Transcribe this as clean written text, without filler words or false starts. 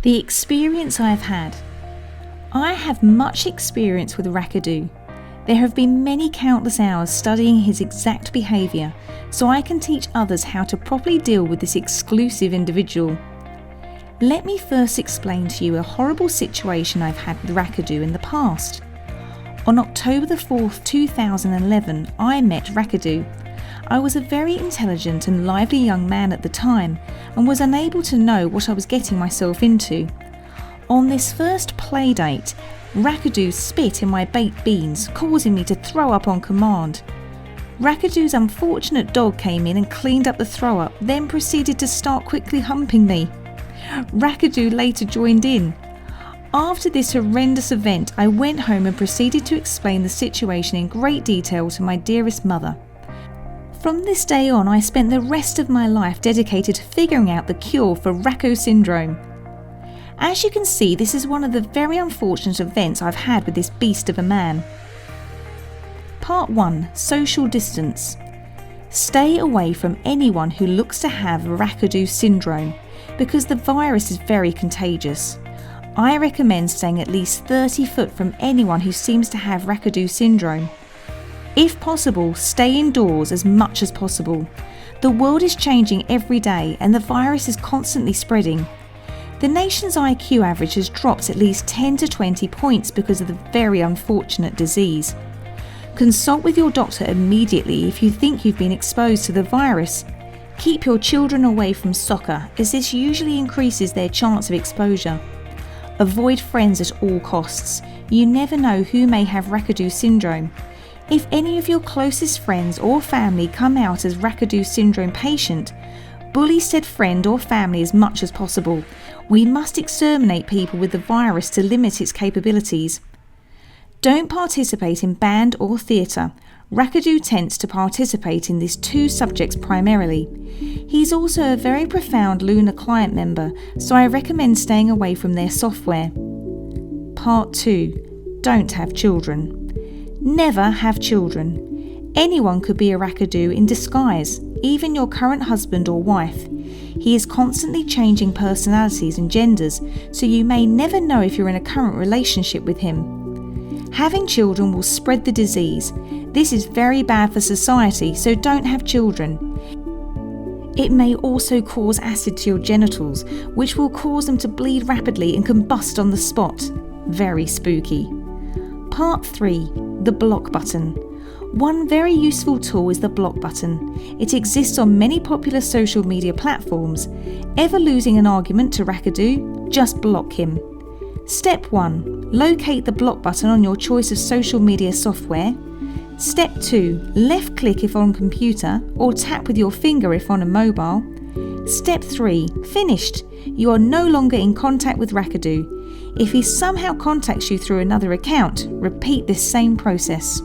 The experience I have had. I have much experience with Rakadoo. There have been many countless hours studying his exact behaviour, so I can teach others how to properly deal with this exclusive individual. Let me first explain to you a horrible situation I've had with Rakadoo in the past. On October the 4th, 2011, I met Rakadoo. I was a very intelligent and lively young man at the time and was unable to know what I was getting myself into. On this first play date, Rakadoo spit in my baked beans, causing me to throw up on command. Rakadoo's unfortunate dog came in and cleaned up the throw up, then proceeded to start quickly humping me. Rakadoo later joined in. After this horrendous event, I went home and proceeded to explain the situation in great detail to my dearest mother. From this day on, I spent the rest of my life dedicated to figuring out the cure for Rakadoo syndrome. As you can see, this is one of the very unfortunate events I've had with this beast of a man. Part 1. Social distance. Stay away from anyone who looks to have Rakadoo syndrome because the virus is very contagious. I recommend staying at least 30 foot from anyone who seems to have Rakadoo syndrome. If possible, stay indoors as much as possible. The world is changing every day and the virus is constantly spreading. The nation's IQ average has dropped at least 10 to 20 points because of the very unfortunate disease. Consult with your doctor immediately if you think you've been exposed to the virus. Keep your children away from soccer as this usually increases their chance of exposure. Avoid friends at all costs. You never know who may have Rakadoo syndrome. If any of your closest friends or family come out as Rakadoo syndrome patient, bully said friend or family as much as possible. We must exterminate people with the virus to limit its capabilities. Don't participate in band or theatre. Rakadoo tends to participate in these two subjects primarily. He's also a very profound lunar client member, so I recommend staying away from their software. Part 2. Don't have children. Never have children. Anyone could be a Rakadoo in disguise, even your current husband or wife. He is constantly changing personalities and genders, so you may never know if you're in a current relationship with him. Having children will spread the disease. This is very bad for society, so don't have children. It may also cause acid to your genitals, which will cause them to bleed rapidly and combust on the spot. Very spooky. Part 3. The block button. One very useful tool is the block button. It exists on many popular social media platforms. Ever losing an argument to Rakadoo? Just block him. Step 1. Locate the block button on your choice of social media software. Step 2. Left click if on computer or tap with your finger if on a mobile. Step 3. Finished. You are no longer in contact with Rakadoo. If he somehow contacts you through another account, repeat this same process.